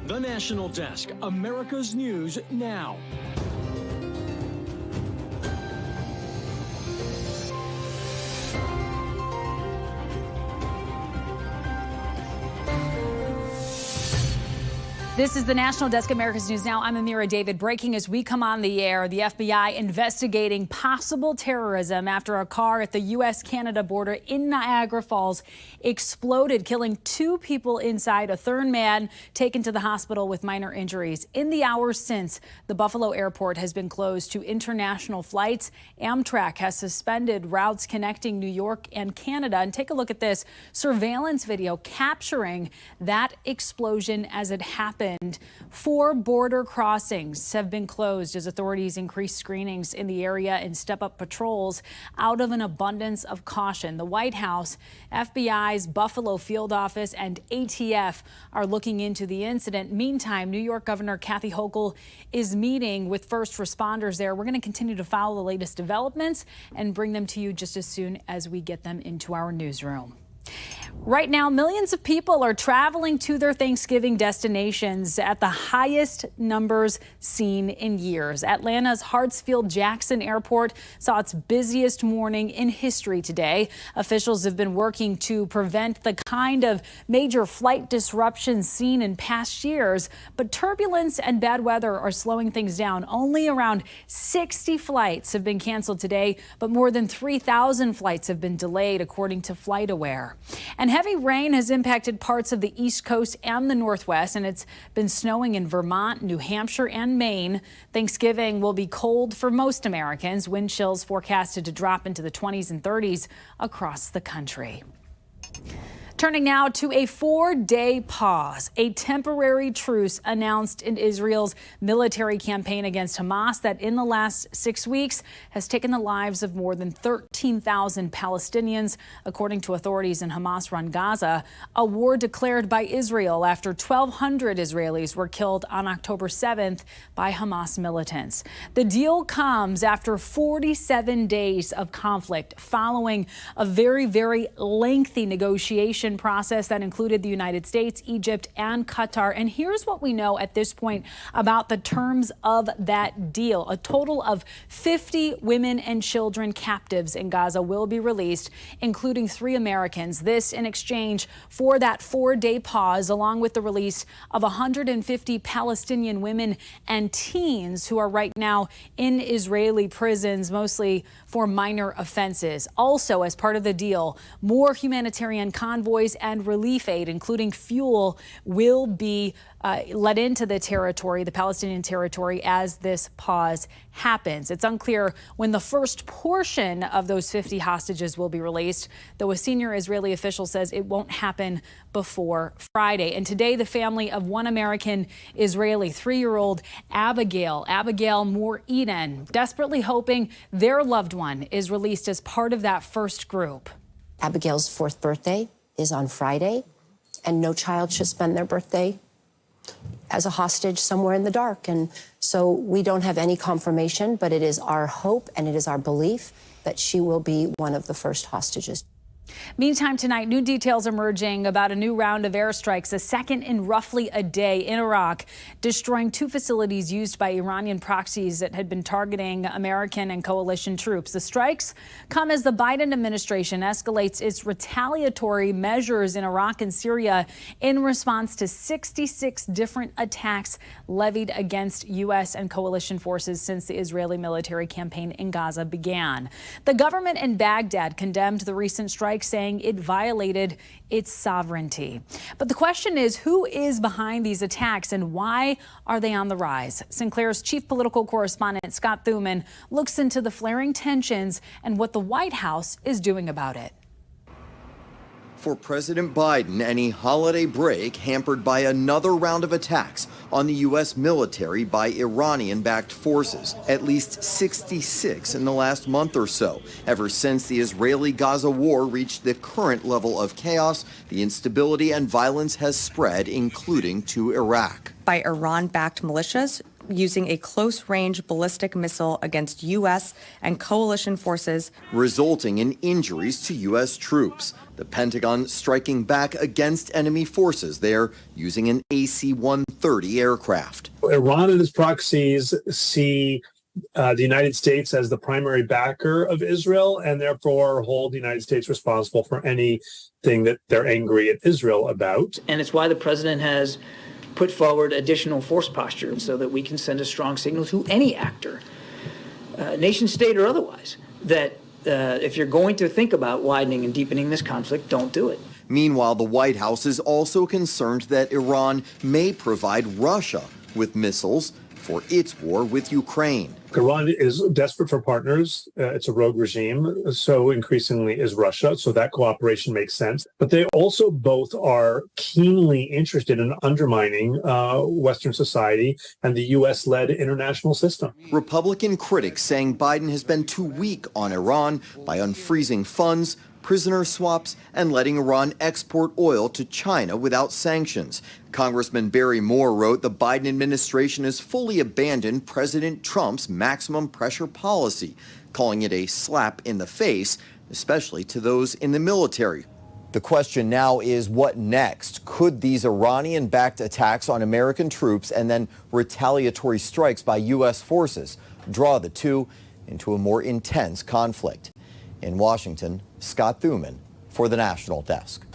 The National Desk, America's News Now. This is the National Desk, America's News Now. I'm Amira David. Breaking as we come on the air, the FBI investigating possible terrorism after a car at the U.S.-Canada border in Niagara Falls exploded, killing 2 people inside, a third man taken to the hospital with minor injuries. In the hours since, the Buffalo airport has been closed to international flights. Amtrak has suspended routes connecting New York and Canada. And take a look at this surveillance video capturing that explosion as it happened. 4 border crossings have been closed as authorities increase screenings in the area and step up patrols out of an abundance of caution. The White House, FBI's Buffalo field office, and ATF are looking into the incident. Meantime, New York Governor Kathy Hochul is meeting with first responders there. We're going to continue to follow the latest developments and bring them to you just as soon as we get them into our newsroom. Right now, millions of people are traveling to their Thanksgiving destinations at the highest numbers seen in years. Atlanta's Hartsfield-Jackson Airport saw its busiest morning in history today. Officials have been working to prevent the kind of major flight disruptions seen in past years, but turbulence and bad weather are slowing things down. Only around 60 flights have been canceled today, but more than 3,000 flights have been delayed, according to FlightAware. And heavy rain has impacted parts of the East Coast and the Northwest, and it's been snowing in Vermont, New Hampshire, and Maine. Thanksgiving will be cold for most Americans. Wind chills forecasted to drop into the 20s and 30s across the country. Turning now to a 4-day pause, a temporary truce announced in Israel's military campaign against Hamas that in the last 6 weeks has taken the lives of more than 13,000 Palestinians, according to authorities in Hamas-run Gaza. A war declared by Israel after 1,200 Israelis were killed on October 7th by Hamas militants. The deal comes after 47 days of conflict following a very, very lengthy negotiation process that included the United States, Egypt, and Qatar. And here's what we know at this point about the terms of that deal. A total of 50 women and children captives in Gaza will be released, including 3 Americans. This in exchange for that 4-day pause, along with the release of 150 Palestinian women and teens who are right now in Israeli prisons, mostly for minor offenses. Also, as part of the deal, more humanitarian convoys and relief aid, including fuel, will be let into the territory, the Palestinian territory, as this pause happens. It's unclear when the first portion of those 50 hostages will be released, though a senior Israeli official says it won't happen before Friday. And today, the family of one American Israeli 3-year-old Abigail Moore Eden, desperately hoping their loved one is released as part of that first group. Abigail's 4th birthday is on Friday, and no child should spend their birthday as a hostage somewhere in the dark. And so we don't have any confirmation, but it is our hope and it is our belief that she will be one of the first hostages. Meantime, tonight, new details emerging about a new round of airstrikes, a second in roughly a day in Iraq, destroying 2 facilities used by Iranian proxies that had been targeting American and coalition troops. The strikes come as the Biden administration escalates its retaliatory measures in Iraq and Syria in response to 66 different attacks levied against U.S. and coalition forces since the Israeli military campaign in Gaza began. The government in Baghdad condemned the recent strikes, saying it violated its sovereignty. But the question is, who is behind these attacks and why are they on the rise? Sinclair's chief political correspondent, Scott Thuman, looks into the flaring tensions and what the White House is doing about it. For President Biden, any holiday break hampered by another round of attacks on the U.S. military by Iranian-backed forces. At least 66 in the last month or so. Ever since the Israeli-Gaza war reached the current level of chaos, the instability and violence has spread, including to Iraq. By Iran-backed militias using a close-range ballistic missile against U.S. and coalition forces, resulting in injuries to U.S. troops. The Pentagon striking back against enemy forces there using an AC-130 aircraft. Iran and its proxies see the United States as the primary backer of Israel and therefore hold the United States responsible for anything that they're angry at Israel about. And it's why the president has put forward additional force posture so that we can send a strong signal to any actor, nation state or otherwise, that if you're going to think about widening and deepening this conflict, don't do it. Meanwhile, the White House is also concerned that Iran may provide Russia with missiles for its war with Ukraine. Iran is desperate for partners. It's a rogue regime. So increasingly is Russia. So that cooperation makes sense. But they also both are keenly interested in undermining Western society and the U.S.-led international system. Republican critics saying Biden has been too weak on Iran by unfreezing funds, prisoner swaps, and letting Iran export oil to China without sanctions. Congressman Barry Moore wrote the Biden administration has fully abandoned President Trump's maximum pressure policy, calling it a slap in the face, especially to those in the military. The question now is what next? Could these Iranian-backed attacks on American troops and then retaliatory strikes by U.S. forces draw the two into a more intense conflict? In Washington, Scott Thuman for the National Desk.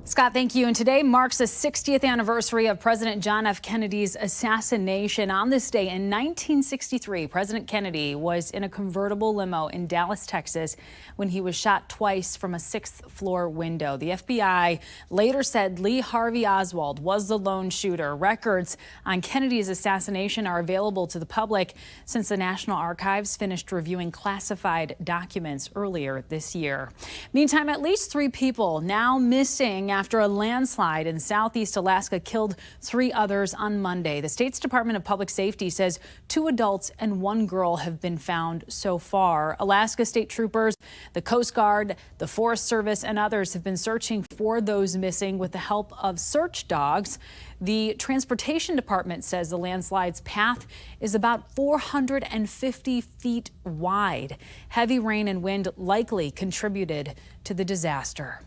Scott, thank you. And today marks the 60th anniversary of President John F. Kennedy's assassination. On this day in 1963, President Kennedy was in a convertible limo in Dallas, Texas, when he was shot twice from a sixth-floor window. The FBI later said Lee Harvey Oswald was the lone shooter. Records on Kennedy's assassination are available to the public since the National Archives finished reviewing classified documents earlier this year. Meantime, at least 3 people now missing after a landslide in southeast Alaska killed 3 others on Monday. The state's Department of Public Safety says 2 adults and 1 girl have been found so far. Alaska state troopers, the Coast Guard, the Forest Service, and others have been searching for those missing with the help of search dogs. The Transportation Department says the landslide's path is about 450 feet wide. Heavy rain and wind likely contributed to the disaster.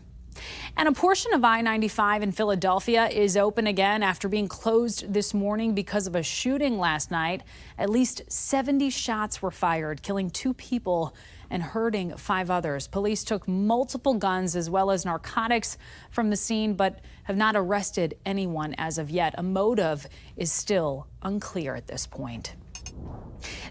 And a portion of I-95 in Philadelphia is open again after being closed this morning because of a shooting last night. At least 70 shots were fired, killing 2 people and hurting 5 others. Police took multiple guns as well as narcotics from the scene, but have not arrested anyone as of yet. A motive is still unclear at this point.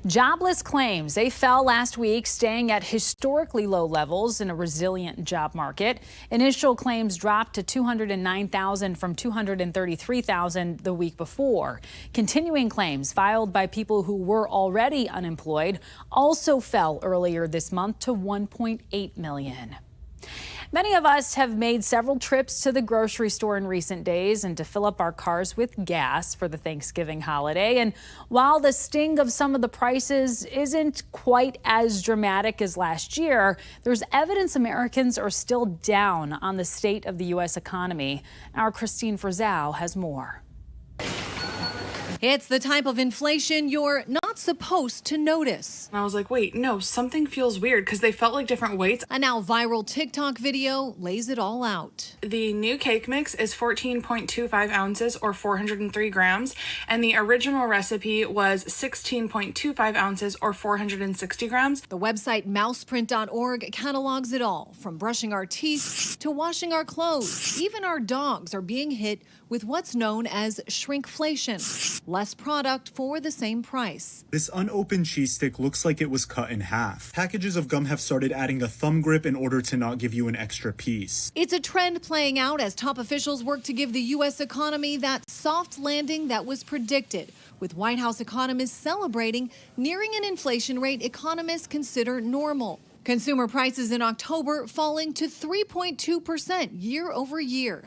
Jobless claims, they fell last week, staying at historically low levels in a resilient job market. Initial claims dropped to 209,000 from 233,000 the week before. Continuing claims filed by people who were already unemployed also fell earlier this month to 1.8 million. Many of us have made several trips to the grocery store in recent days and to fill up our cars with gas for the Thanksgiving holiday. And while the sting of some of the prices isn't quite as dramatic as last year, there's evidence Americans are still down on the state of the U.S. economy. Our Christine Frizzell has more. It's the type of inflation you're not supposed to notice. I was like, wait, no, something feels weird because they felt like different weights. A now viral TikTok video lays it all out. The new cake mix is 14.25 ounces or 403 grams, and the original recipe was 16.25 ounces or 460 grams. The website mouseprint.org catalogs it all, from brushing our teeth to washing our clothes. Even our dogs are being hit with what's known as shrinkflation. Less product for the same price. This unopened cheese stick looks like it was cut in half. Packages of gum have started adding a thumb grip in order to not give you an extra piece. It's a trend playing out as top officials work to give the U.S. economy that soft landing that was predicted, with White House economists celebrating nearing an inflation rate economists consider normal. Consumer prices in October falling to 3.2% year over year.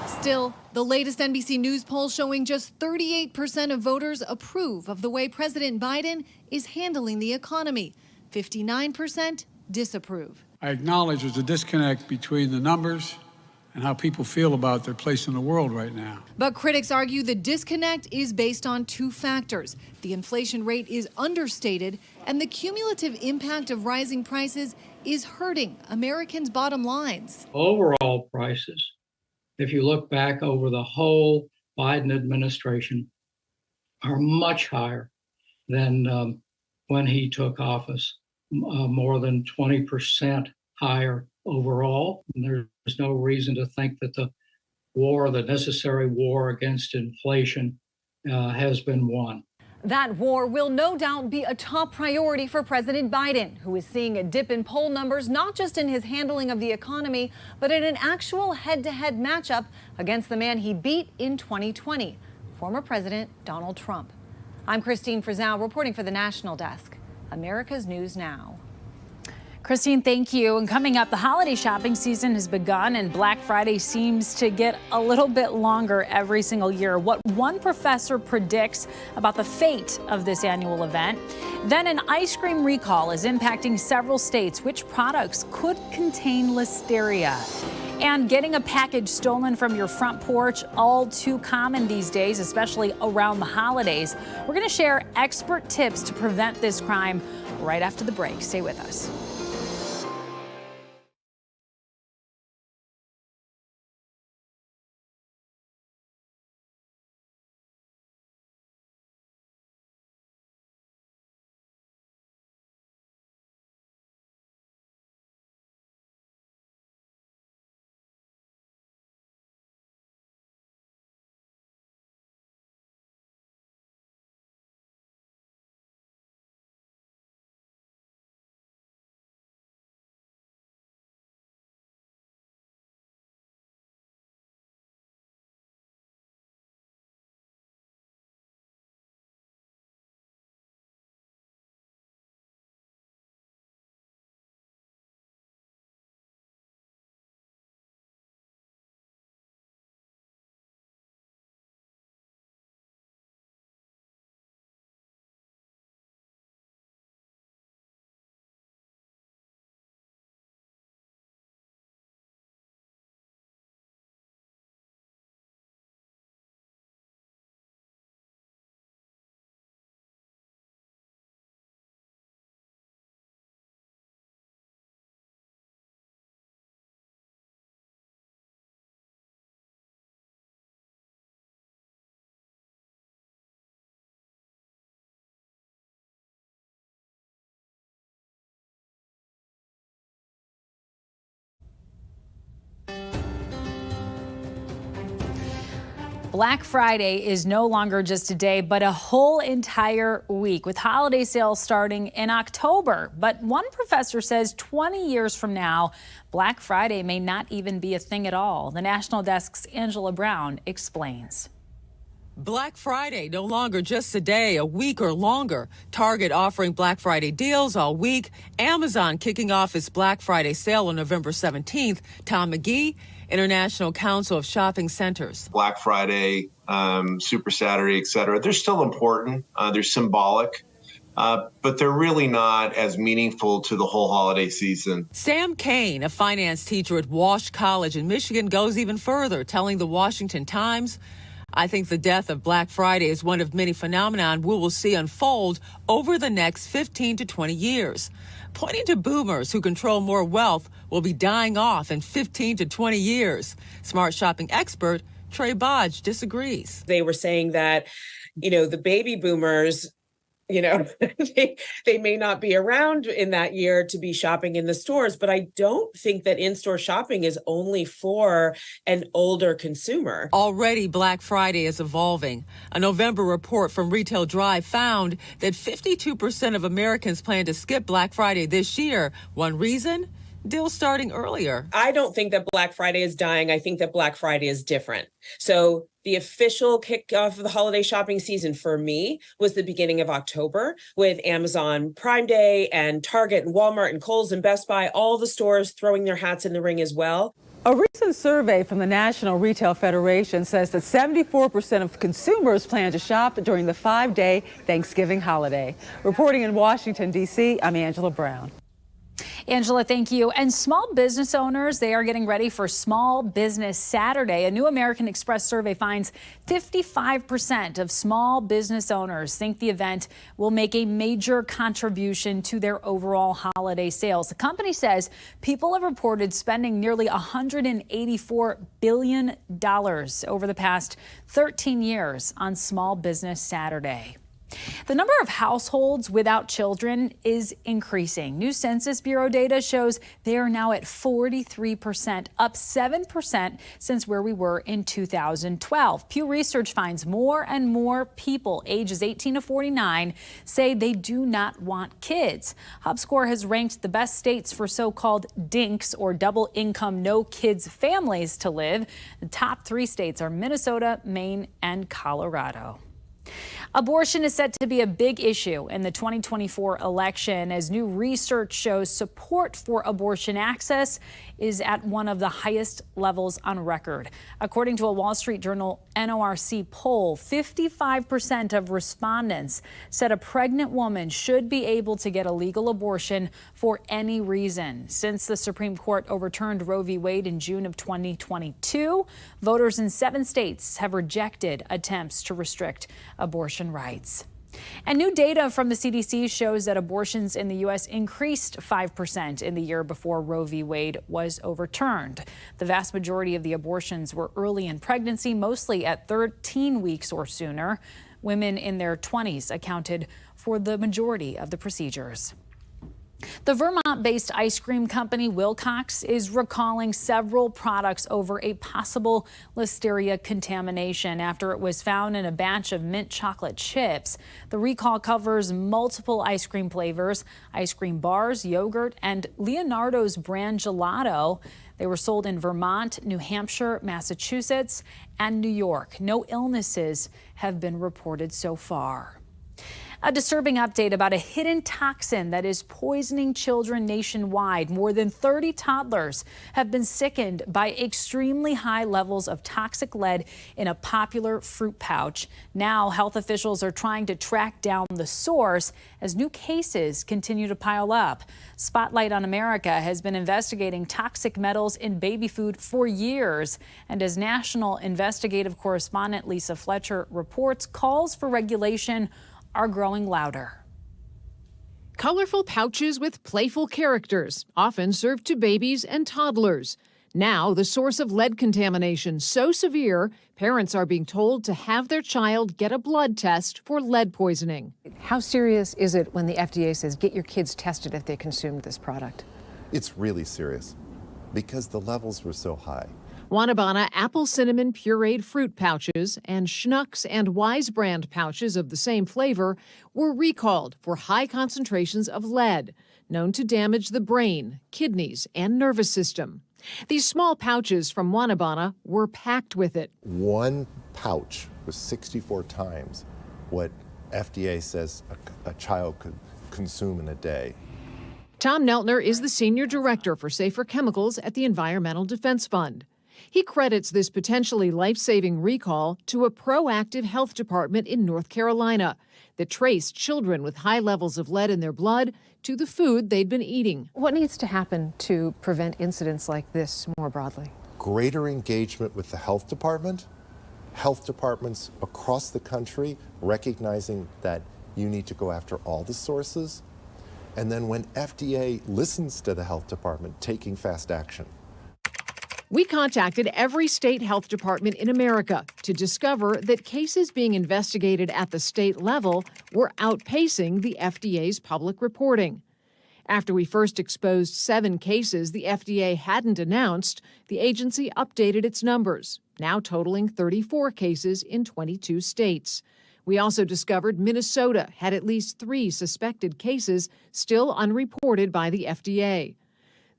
Still, the latest NBC News poll showing just 38% of voters approve of the way President Biden is handling the economy. 59% disapprove. I acknowledge there's a disconnect between the numbers and how people feel about their place in the world right now. But critics argue the disconnect is based on two factors. The inflation rate is understated, and the cumulative impact of rising prices is hurting Americans' bottom lines. Overall prices, if you look back over the whole Biden administration, are much higher than when he took office, more than 20% higher overall. And there's no reason to think that the necessary war against inflation has been won. That war will no doubt be a top priority for President Biden, who is seeing a dip in poll numbers, not just in his handling of the economy, but in an actual head-to-head matchup against the man he beat in 2020, former President Donald Trump. I'm Christine Frizzell reporting for the National Desk, America's News Now. Christine, thank you. And coming up, the holiday shopping season has begun, and Black Friday seems to get a little bit longer every single year. What one professor predicts about the fate of this annual event. Then an ice cream recall is impacting several states. Which products could contain listeria? And getting a package stolen from your front porch, all too common these days, especially around the holidays. We're going to share expert tips to prevent this crime right after the break. Stay with us. Black Friday is no longer just a day, but a whole entire week, with holiday sales starting in October. But one professor says 20 years from now, Black Friday may not even be a thing at all. The National Desk's Angela Brown explains. Black Friday, no longer just a day, a week or longer. Target offering Black Friday deals all week. Amazon kicking off its Black Friday sale on November 17th. Tom McGee, International Council of Shopping Centers. Black Friday, Super Saturday, et cetera, they're still important. They're symbolic. But they're really not as meaningful to the whole holiday season. Sam Kane, a finance teacher at Walsh College in Michigan, goes even further, telling the Washington Times, I think the death of Black Friday is one of many phenomena we will see unfold over the next 15 to 20 years. Pointing to boomers who control more wealth will be dying off in 15 to 20 years. Smart shopping expert Trey Bodge disagrees. They were saying that, the baby boomers, they may not be around in that year to be shopping in the stores, but I don't think that in-store shopping is only for an older consumer. Already Black Friday is evolving. A November report from Retail Drive found that 52% of Americans plan to skip Black Friday this year. One reason? Deals starting earlier. I don't think that Black Friday is dying. I think that Black Friday is different. So the official kickoff of the holiday shopping season for me was the beginning of October, with Amazon Prime Day and Target and Walmart and Kohl's and Best Buy, all the stores throwing their hats in the ring as well. A recent survey from the National Retail Federation says that 74% of consumers plan to shop during the 5-day Thanksgiving holiday. Reporting in Washington, D.C., I'm Angela Brown. Angela, thank you. And small business owners, they are getting ready for Small Business Saturday. A new American Express survey finds 55% of small business owners think the event will make a major contribution to their overall holiday sales. The company says people have reported spending nearly $184 billion over the past 13 years on Small Business Saturday. The number of households without children is increasing. New Census Bureau data shows they are now at 43%, up 7% since where we were in 2012. Pew Research finds more and more people ages 18 to 49 say they do not want kids. HubScore has ranked the best states for so-called DINKs, or double income, no kids families, to live. The top 3 states are Minnesota, Maine, and Colorado. Abortion is set to be a big issue in the 2024 election as new research shows support for abortion access is at one of the highest levels on record. According to a Wall Street Journal NORC poll, 55% of respondents said a pregnant woman should be able to get a legal abortion for any reason. Since the Supreme Court overturned Roe v. Wade in June of 2022, voters in 7 states have rejected attempts to restrict abortion rights. And new data from the CDC shows that abortions in the U.S. increased 5% in the year before Roe v. Wade was overturned. The vast majority of the abortions were early in pregnancy, mostly at 13 weeks or sooner. Women in their 20s accounted for the majority of the procedures. The Vermont-based ice cream company Wilcox is recalling several products over a possible listeria contamination after it was found in a batch of mint chocolate chips. The recall covers multiple ice cream flavors, ice cream bars, yogurt, and Leonardo's brand gelato. They were sold in Vermont, New Hampshire, Massachusetts, and New York. No illnesses have been reported so far. A disturbing update about a hidden toxin that is poisoning children nationwide. More than 30 toddlers have been sickened by extremely high levels of toxic lead in a popular fruit pouch. Now, health officials are trying to track down the source as new cases continue to pile up. Spotlight on America has been investigating toxic metals in baby food for years. And as national investigative correspondent Lisa Fletcher reports, calls for regulation are growing louder. Colorful pouches with playful characters, often served to babies and toddlers. Now, the source of lead contamination so severe, parents are being told to have their child get a blood test for lead poisoning. How serious is it when the FDA says get your kids tested if they consumed this product? It's really serious because the levels were so high. Wanabana apple cinnamon pureed fruit pouches and Schnucks and Wise brand pouches of the same flavor were recalled for high concentrations of lead, known to damage the brain, kidneys, and nervous system. These small pouches from Wanabana were packed with it. One pouch was 64 times what FDA says a child could consume in a day. Tom Neltner is the senior director for Safer Chemicals at the Environmental Defense Fund. He credits this potentially life-saving recall to a proactive health department in North Carolina that traced children with high levels of lead in their blood to the food they'd been eating. What needs to happen to prevent incidents like this more broadly? Greater engagement with the health department, health departments across the country recognizing that you need to go after all the sources, and then when FDA listens to the health department, taking fast action. We contacted every state health department in America to discover that cases being investigated at the state level were outpacing the FDA's public reporting. After we first exposed 7 cases the FDA hadn't announced, the agency updated its numbers, now totaling 34 cases in 22 states. We also discovered Minnesota had at least 3 suspected cases still unreported by the FDA.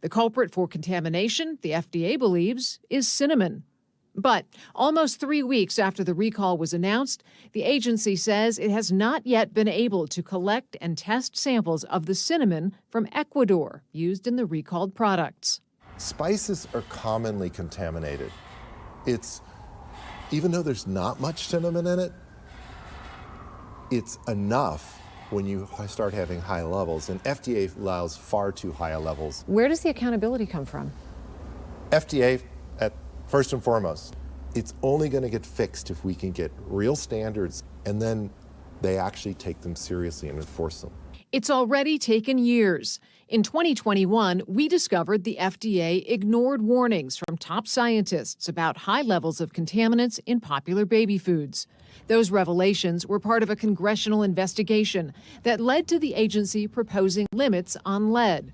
The culprit for contamination, the FDA believes, is cinnamon. But almost 3 weeks after the recall was announced, the agency says it has not yet been able to collect and test samples of the cinnamon from Ecuador used in the recalled products. Spices are commonly contaminated. Even though there's not much cinnamon in it, it's enough when you start having high levels, and FDA allows far too high levels. Where does the accountability come from? FDA, at first and foremost, it's only going to get fixed if we can get real standards and then they actually take them seriously and enforce them. It's already taken years. In 2021, we discovered the FDA ignored warnings from top scientists about high levels of contaminants in popular baby foods. Those revelations were part of a congressional investigation that led to the agency proposing limits on lead.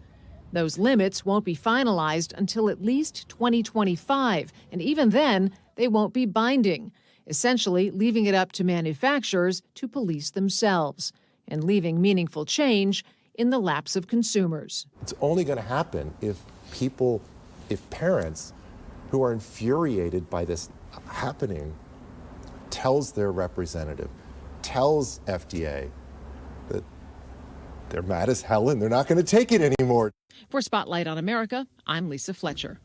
Those limits won't be finalized until at least 2025, and even then, they won't be binding, essentially leaving it up to manufacturers to police themselves and leaving meaningful change in the laps of consumers. It's only going to happen if parents who are infuriated by this happening tells their representative, tells FDA that they're mad as hell and they're not going to take it anymore. For Spotlight on America, I'm Lisa Fletcher.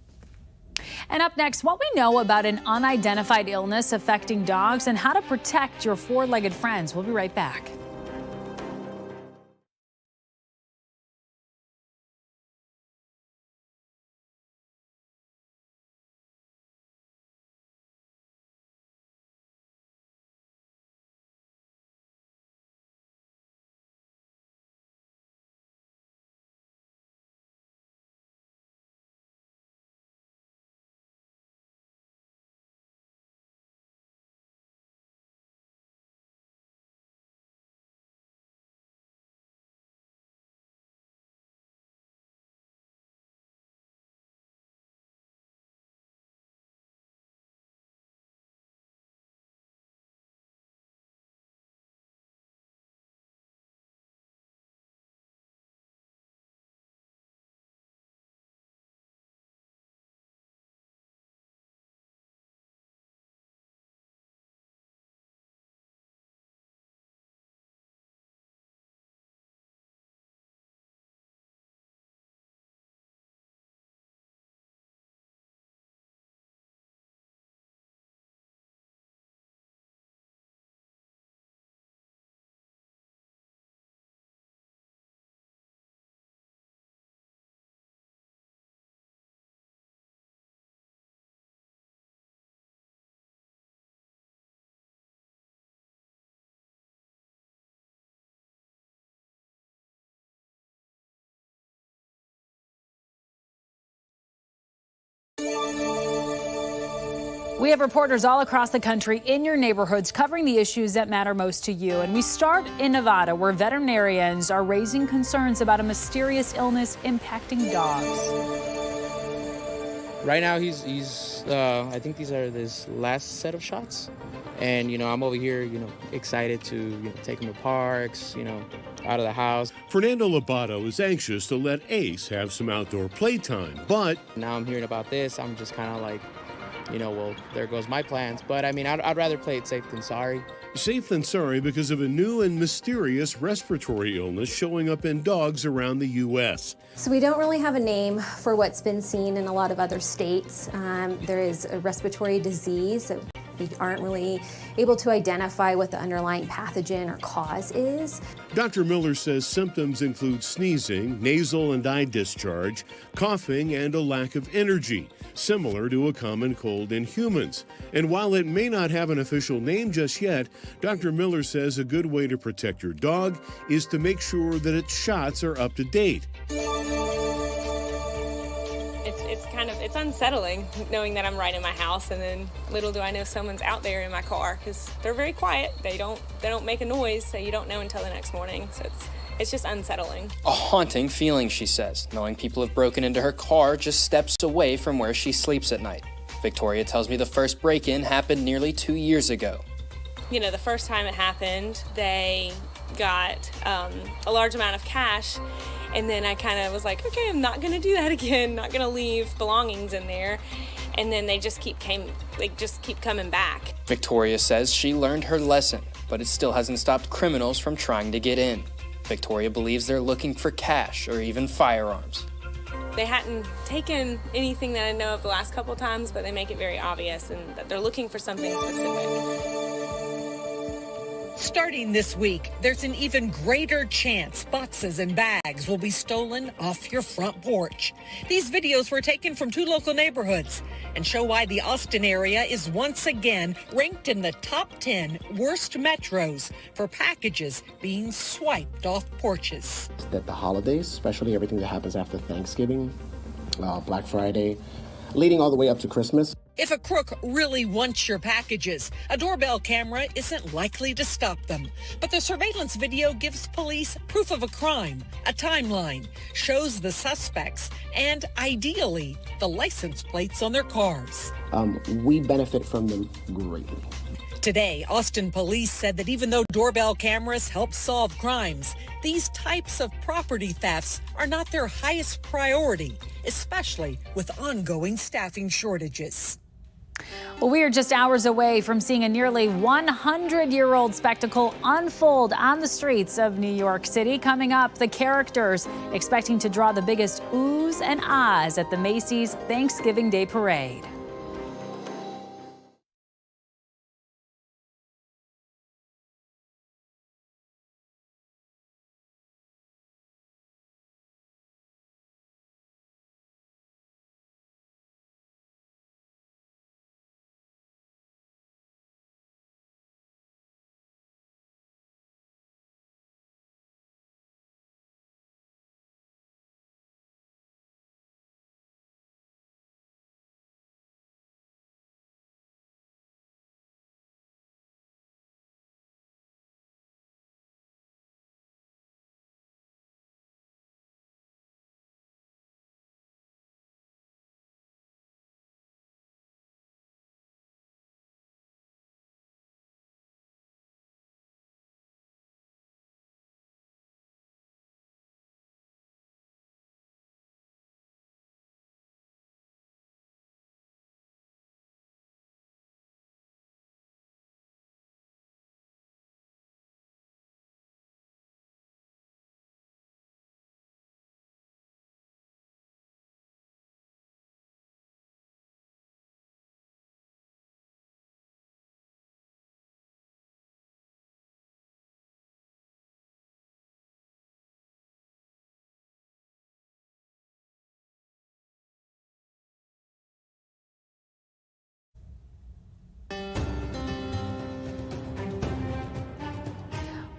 And up next, what we know about an unidentified illness affecting dogs and how to protect your four-legged friends. We'll be right back. We have reporters all across the country in your neighborhoods covering the issues that matter most to you. And we start in Nevada, where veterinarians are raising concerns about a mysterious illness impacting dogs. Right now, I think these are his last set of shots. And, I'm over here, excited to take him to parks, out of the house. Fernando Lobato is anxious to let Ace have some outdoor playtime, but now I'm hearing about this. I'm just kind of like, well, there goes my plans. But I'd rather play it safe than sorry. Safe than sorry because of a new and mysterious respiratory illness showing up in dogs around the U.S. So we don't really have a name for what's been seen in a lot of other states. There is a respiratory disease that we aren't really able to identify what the underlying pathogen or cause is. Dr. Miller says symptoms include sneezing, nasal and eye discharge, coughing, and a lack of energy, similar to a common cold in humans. And while it may not have an official name just yet, Dr. Miller says a good way to protect your dog is to make sure that its shots are up to date. It's unsettling knowing that I'm right in my house, and then little do I know someone's out there in my car, because they're very quiet. They don't make a noise, so you don't know until the next morning. So it's just unsettling. A haunting feeling, she says, knowing people have broken into her car just steps away from where she sleeps at night. Victoria tells me the first break-in happened nearly 2 years ago. The first time it happened, they got a large amount of cash, and then I kind of was like, okay, I'm not gonna do that again, not gonna leave belongings in there. And then they just keep coming back. Victoria says she learned her lesson, but it still hasn't stopped criminals from trying to get in. Victoria believes they're looking for cash or even firearms. They hadn't taken anything that I know of the last couple of times, but they make it very obvious and that they're looking for something specific. Starting this week, there's an even greater chance boxes and bags will be stolen off your front porch. These videos were taken from 2 local neighborhoods and show why the Austin area is once again ranked in the top 10 worst metros for packages being swiped off porches. That the holidays, especially everything that happens after Thanksgiving, Black Friday, leading all the way up to Christmas. If a crook really wants your packages, a doorbell camera isn't likely to stop them. But the surveillance video gives police proof of a crime, a timeline, shows the suspects, and ideally, the license plates on their cars. We benefit from them greatly. Today, Austin police said that even though doorbell cameras help solve crimes, these types of property thefts are not their highest priority, especially with ongoing staffing shortages. Well, we are just hours away from seeing a nearly 100-year-old spectacle unfold on the streets of New York City. Coming up, the characters expecting to draw the biggest oohs and ahs at the Macy's Thanksgiving Day Parade.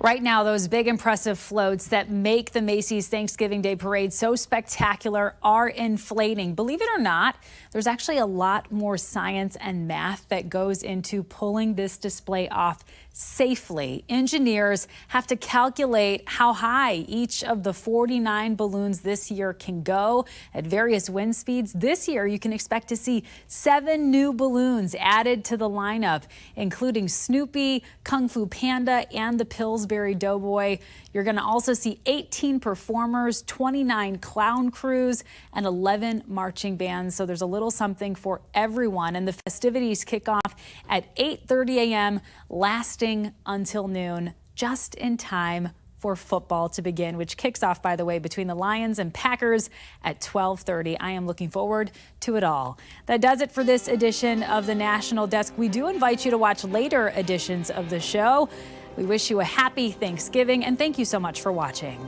Right now, those big, impressive floats that make the Macy's Thanksgiving Day Parade so spectacular are inflating. Believe it or not, there's actually a lot more science and math that goes into pulling this display off safely. Engineers have to calculate how high each of the 49 balloons this year can go at various wind speeds. This year, you can expect to see 7 new balloons added to the lineup, including Snoopy, Kung Fu Panda, and the Pillsbury Doughboy. You're going to also see 18 performers, 29 clown crews, and 11 marching bands. So there's a little something for everyone. And the festivities kick off at 8:30 a.m., lasting until noon, just in time for football to begin, which kicks off, by the way, between the Lions and Packers at 12:30. I am looking forward to it all. That does it for this edition of the National Desk. We do invite you to watch later editions of the show. We wish you a happy Thanksgiving, and thank you so much for watching.